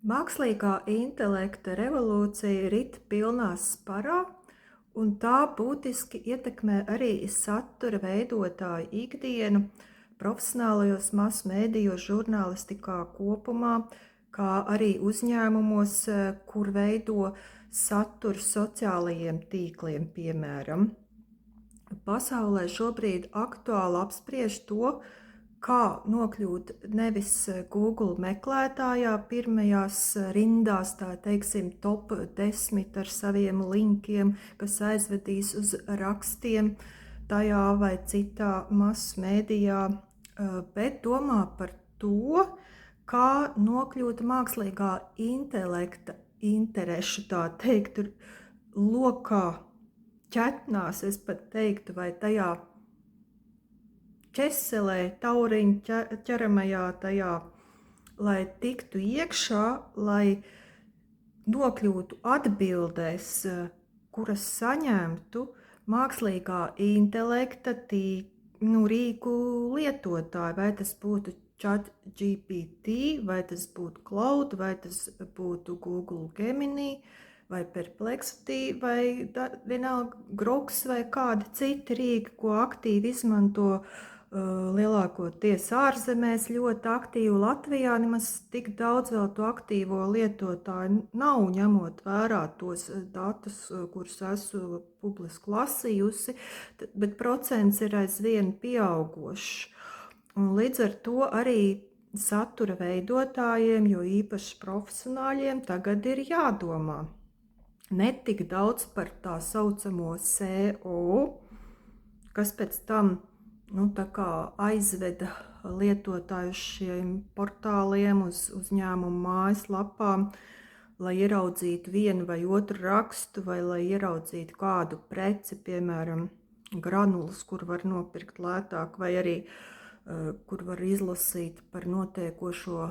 Mākslīgā intelekta revolūcija rit pilnā sparā, un tā būtiski ietekmē arī satura veidotāju ikdienu, profesionālajos masmēdijos, žurnālistikā kopumā, kā arī uzņēmumos, kur veido saturu sociālajiem tīkliem, piemēram. Pasaulē šobrīd aktuāli apspriež to, kā nokļūt nevis Google meklētājā pirmajās rindās, tā teiksim, top 10 ar saviem linkiem, kas aizvedīs uz rakstiem tajā vai citā masmēdijā, bet domā par to, kā nokļūt mākslīgā intelekta interešu, tā teikt, lokā, ķetnās, es pat teiktu, vai tajā ķeselē, tauriņa ķeramajā tajā, lai tiktu iekšā, lai nokļūtu atbildēs, kuras saņemtu mākslīgā intelekta rīku lietotāji, vai tas būtu ChatGPT, vai tas būtu Cloud, vai tas būtu Google Gemini, vai Perplexity, vai vienalga Groks vai kādi citi rīki, ko aktīvi izmanto lielākoties ārzemēs, ļoti aktīvi. Latvijā nemaz tik daudz vēl to aktīvo lietotāju nav, ņemot vērā tos datus, kurus esmu publiski lasījusi, bet procents ir aizvien pieaugošs. Un līdz ar to arī satura veidotājiem, jo īpaši profesionāļiem, tagad ir jādomā ne tik daudz par tā saucamo SEO, kas pēc tam tā kā aizveda lietotāju uz šiem portāliem, uz uzņēmumu mājaslapām, lai ieraudzītu vienu vai otru rakstu, vai lai ieraudzītu kādu preci, piemēram, granulas, kur var nopirkt lētāk, vai arī kur var izlasīt par notiekošo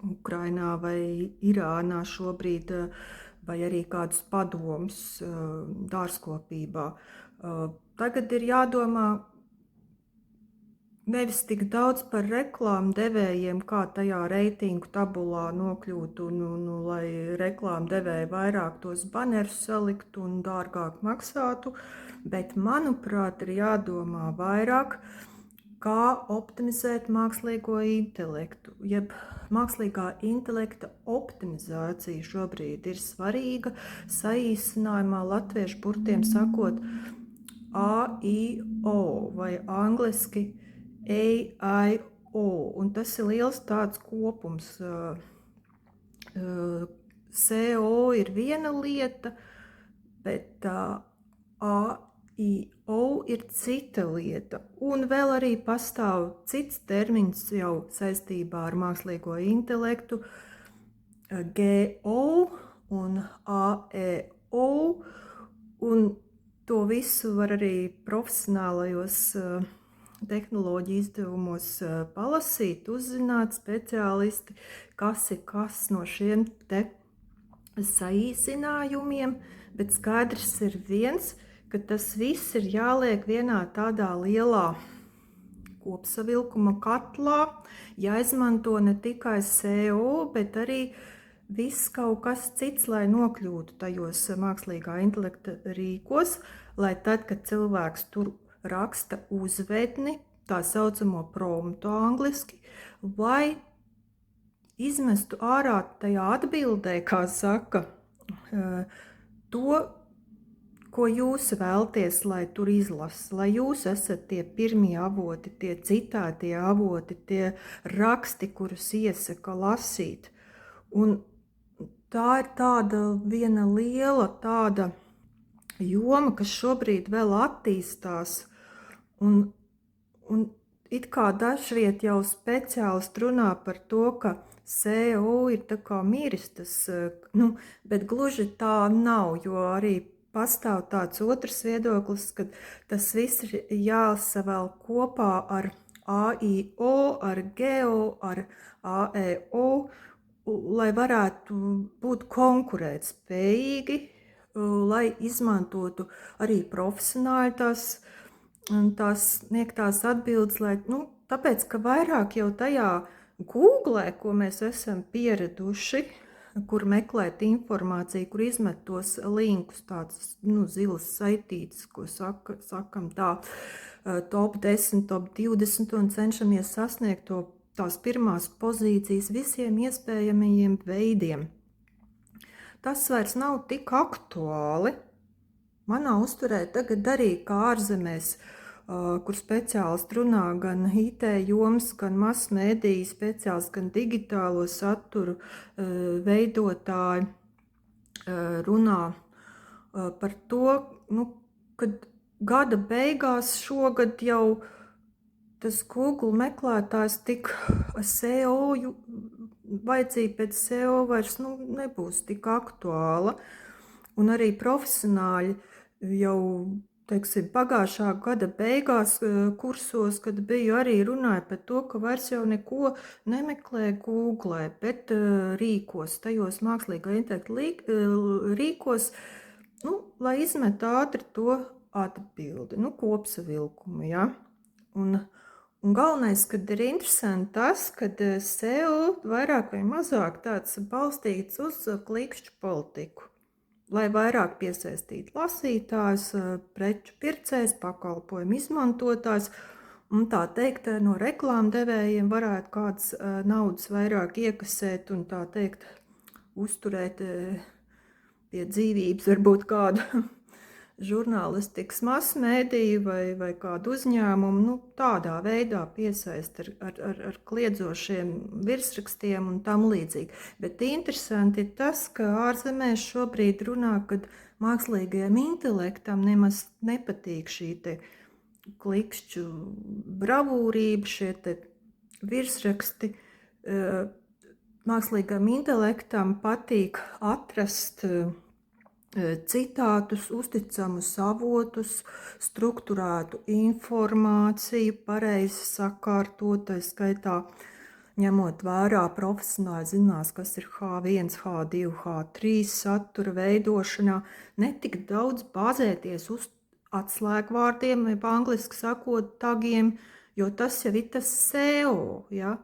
Ukrainā vai Irānā šobrīd, vai arī kādus padomus dārzkopībā. Tagad ir jādomā nevis tik daudz par reklāmu devējiem, kā tajā reitingu tabulā nokļūt, lai reklāmu devēji vairāk tos banerus saliktu un dārgāk maksātu, bet, manuprāt, ir jādomā vairāk, kā optimizēt mākslīgo intelektu. Jeb mākslīgā intelekta optimizācija šobrīd ir svarīga, saīsinājumā latviešu burtiem sakot AIO vai angliski AIO, un tas ir liels tāds kopums. SEO ir viena lieta, bet AIO ir cita lieta. Un vēl arī pastāv cits termins jau saistībā ar mākslīgo intelektu, GO un AEO, un to visu var arī profesionālajos tehnoloģiju izdevumos palasīt, uzzināt speciālisti, kas ir kas no šiem te saīsinājumiem, bet skaidrs ir viens, ka tas viss ir jāliek vienā tādā lielā kopsavilkuma katlā, jāizmanto ne tikai SEO, bet arī viss kaut kas cits, lai nokļūtu tajos mākslīgā intelekta rīkos, lai tad, kad cilvēks tur raksta uzvedni, tā saucamo promptu angliski, vai izmestu ārā tajā atbildē, kā saka, to, ko jūs vēlties, lai tur izlasa, lai jūs esat tie pirmie avoti, tie citātie avoti, tie raksti, kurus iesaka lasīt. Un tā ir tāda viena liela tāda joma, kas šobrīd vēl attīstās, un it kā dažviet jau speciālisti runā par to, ka SEO ir tā kā miris, bet gluži tā nav, jo arī pastāv tāds otrs viedoklis, ka tas viss ir jāsavēl kopā ar AIO, ar GEO, ar AEO, lai varētu būt konkurētspējīgi, lai izmantotu arī profesionāli tās sniegtās atbildes, tāpēc, ka vairāk jau tajā Googlē, ko mēs esam pieraduši, kur meklēt informāciju, kur izmet tos linkus, tāds, zilas saitītes, ko sakam tā, top 10, top 20 un cenšamies sasniegt tās pirmās pozīcijas visiem iespējamajiem veidiem. Tas vairs nav tik aktuāli. Manā uzturē tagad arī kā ārzemēs, kur speciālisti runā gan IT joms, gan masmediju speciālisti, gan digitālo saturu veidotāji runā par to, kad gada beigās šogad jau tas Google meklētājs tik SEO, vajadzība pēc SEO vairs nebūs tik aktuāla. Un arī profesionāļi jau, teiksim, pagājušā gada beigās kursos, kad biju, arī runāja par to, ka vairs jau neko nemeklē Google, bet rīkos, tajos mākslīgā intelekta rīkos, lai izmet ātri to atbildi, kopsavilkumu, ja. Un galvenais, kad ir interesanti tas, kad SEO vairāk vai mazāk tāds balstīts uz klikšķu politiku, lai vairāk piesaistītu lasītājus, preču pircējs, pakalpojumu izmantotājs, un tā teikt, no reklāmdevējiem varētu kādas naudas vairāk iekasēt un tā teikt uzturēt pie dzīvības varbūt kādu žurnālistikas masmediju vai kādu uzņēmumu, tādā veidā piesaist ar kliedzošiem virsrakstiem un tam līdzīgi. Bet interesanti ir tas, ka ārzemēs šobrīd runā, kad mākslīgajam intelektam nemaz nepatīk šī te klikšķu bravūrība, šie te virsraksti. Mākslīgam intelektam patīk atrast citātus, uzticamus avotus, strukturētu informāciju, pareizi sakārtot, tā skaitā ņemot vērā profesionāli zinās, kas ir H1, H2, H3 satura veidošanā, netik daudz bāzēties uz atslēgvārdiem, vai angliski sakot tagiem, jo tas jau ir tas SEO, ja?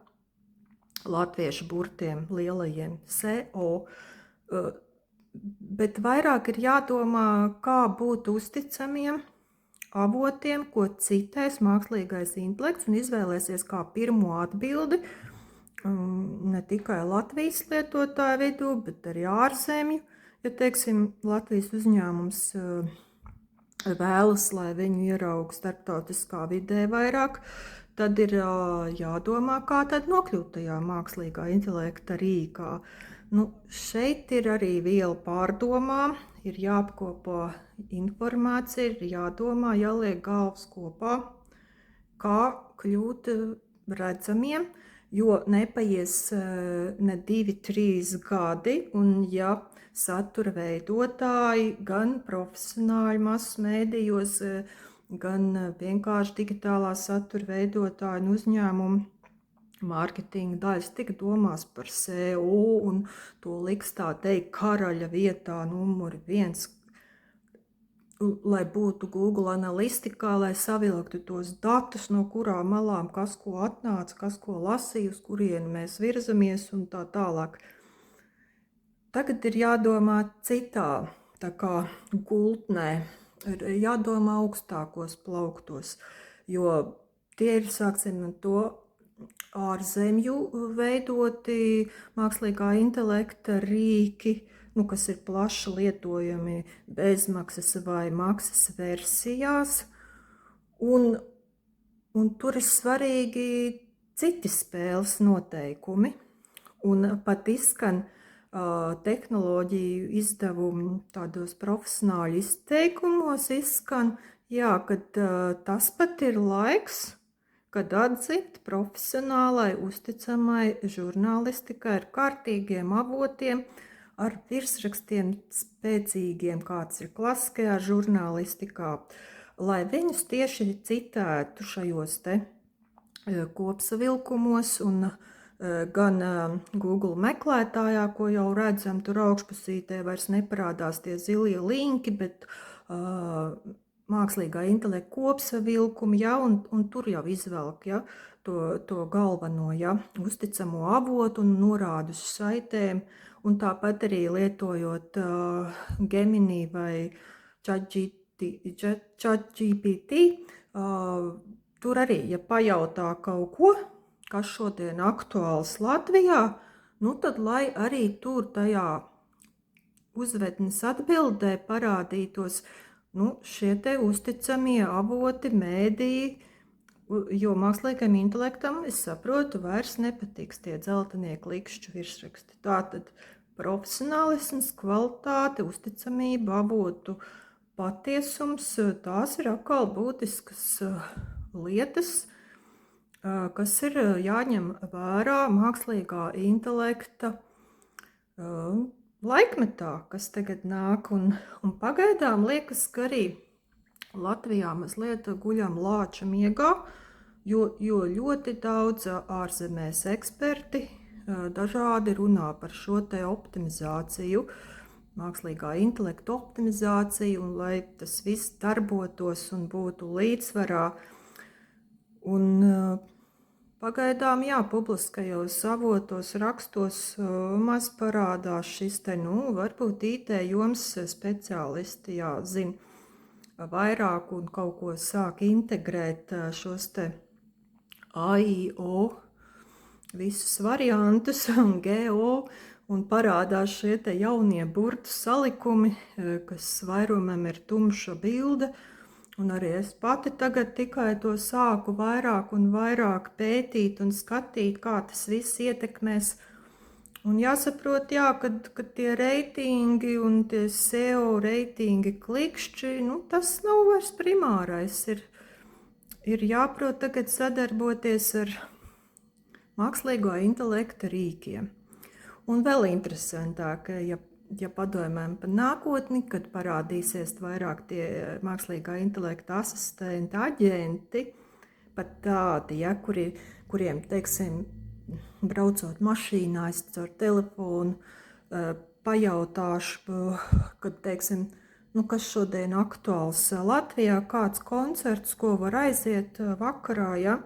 Latviešu burtiem lielajiem SEO. Bet vairāk ir jādomā, kā būt uzticamiem avotiem, ko citēs mākslīgais intelekts un izvēlēsies kā pirmo atbildi ne tikai Latvijas lietotāju vidū, bet arī ārzemju. Ja, teiksim, Latvijas uzņēmums vēlas, lai viņu ierauga starptautiskā vidē vairāk, tad ir jādomā, kā tad nokļūt tajā mākslīgā intelekta rīkā. Šeit ir arī viela pārdomām, ir jāapkopo informācija, ir jādomā, jāliek galvas kopā, kā kļūt redzamiem, jo nepaies ne 2-3 gadi, un ja satura veidotāji, gan profesionāļi masmedijos, gan vienkārši digitālā satura veidotāji un uzņēmumu mārketinga daļas tik domās par SEO un to liks tā teikt karaļa vietā numur 1, lai būtu Google analistikā, lai savilktu tos datus, no kurām malām kas ko atnāca, kas ko lasīja, uz kurieni mēs virzamies un tā tālāk. Tagad ir jādomā citā, tā kā gultnē, ir jādomā augstākos plauktos, jo tie ir, sāksim ar to, ārzemju veidoti mākslīgā intelekta rīki, kas ir plaši lietojami bezmaksas vai maksas versijās, un tur ir svarīgi citi spēles noteikumi, un pat izskan tehnoloģiju izdevumu tādos profesionāļu izteikumos, izskan, kad tas pat ir laiks, kad atzīt profesionālai, uzticamai žurnālistikai ar kārtīgiem avotiem, ar virsrakstiem spēcīgiem, kāds ir klasiskajā žurnālistikā, lai viņus tieši citētu šajos te kopsavilkumos un gan Google meklētājā, ko jau redzam, tur augšpusītē vairs neparādās tie zilie linki, bet mākslīgā intelekta kopsavilkumi, un tur jau izvelk, to galveno, ja, uzticamo avotu un norādu uz saitēm, un tāpat arī lietojot Gemini vai ChatGPT, tur arī, ja pajautā kaut ko, kas šodien aktuāls Latvijā, nu tad lai arī tur tajā uzvednes atbildē parādītos šie te uzticamie avoti, mēdīji, jo mākslīgajam intelektam, es saprotu, vairs nepatiks tie dzeltenie klikšķu virsraksti. Tātad profesionālisms, kvalitāte, uzticamība, avotu patiesums, tās ir atkal būtiskas lietas, kas ir jāņem vērā mākslīgā intelekta laikmetā, kas tagad nāk, un pagaidām liekas, ka arī Latvijā mazliet guļam lāča miegā, jo ļoti daudz ārzemēs eksperti dažādi runā par šo te optimizāciju, mākslīgā intelekta optimizāciju, un lai tas viss darbotos un būtu līdzsvarā. Un pagaidām, jā, publiskajos avotos, rakstos maz parādās šis te, varbūt IT joms speciālisti, jā, zina vairāk un kaut ko sāk integrēt šos te AIO, visus variantus un GO, un parādās šie te jaunie burtu salikumi, kas vairumam ir tumša bilde, un arī es pati tagad tikai to sāku vairāk un vairāk pētīt un skatīt, kā tas viss ietekmēs. Un jāsaprot, jā, kad tie reitingi un tie SEO reitingi klikšķi, tas nav vairs primārais. Ir jāprot tagad sadarboties ar mākslīgo intelekta rīkiem. Un vēl interesantāk, ja padomājam par nākotni, kad parādīsies vairāk tie mākslīgā intelekta asistenti, aģenti, pat tādi, ja, kuriem, teiksim, braucot mašīnā, es caur telefonu pajautāšu, kad, teiksim, kas šodien aktuāls Latvijā, kāds koncerts, ko var aiziet vakarā, ja,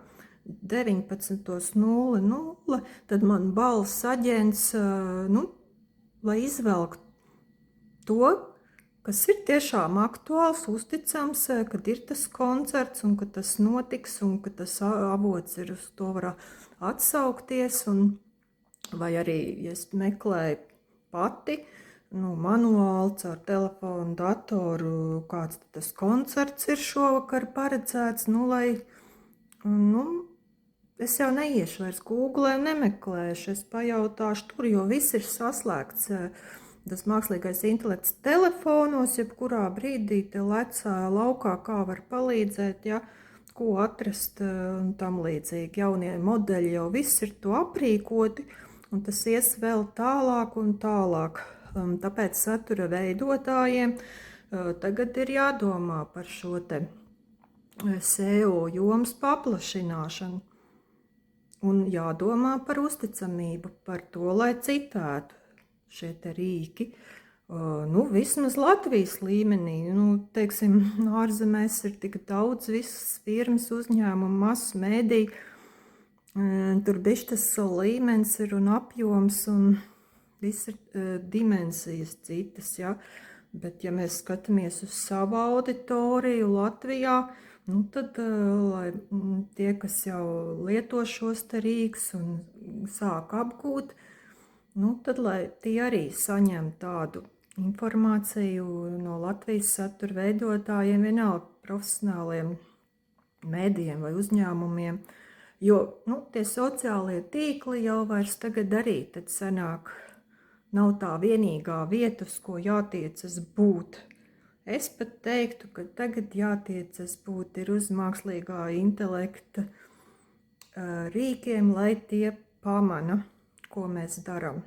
19:00, tad man balss aģents, lai izvelk to, kas ir tiešām aktuāls, uzticams, kad ir tas koncerts un kad tas notiks un kad tas avots ir, uz to var atsaukties, vai arī, ja es meklēju pati, manuāli caur telefonu, datoru, kāds tas koncerts ir šovakar paredzēts, lai, es jau neiešu vairs Google, nemeklēšu, es pajautāšu tur, jo viss ir saslēgts. Tas mākslīgais intelekts telefonos, jebkurā brīdī te lecā laukā, kā var palīdzēt, ja, ko atrast un tam līdzīgi. Jaunie modeļi jau viss ir to aprīkoti, un tas ies vēl tālāk un tālāk. Tāpēc satura veidotājiem tagad ir jādomā par šo te SEO jomas paplašināšanu un jādomā par uzticamību, par to, lai citētu šie te rīki, vismaz Latvijas līmenī, teiksim, ārzemēs ir tik daudz visas firmas, uzņēmumu, masu mēdī, tur bišķi tas līmenis ir un apjoms un viss ir dimensijas citas, ja, bet ja mēs skatāmies uz savu auditoriju Latvijā, tad, lai tie, kas jau lieto šos te rīks un sāk apgūt, tad, lai tie arī saņem tādu informāciju no Latvijas satura veidotājiem, vienalga profesionāliem mēdījiem vai uzņēmumiem, jo, tie sociālie tīkli jau vairs tagad arī tad sanāk, nav tā vienīgā vieta, uz ko jātiecas būt. Es pat teiktu, ka tagad jātiecas būt ir uz mākslīgā intelekta rīkiem, lai tie pamana, ko mēs darām.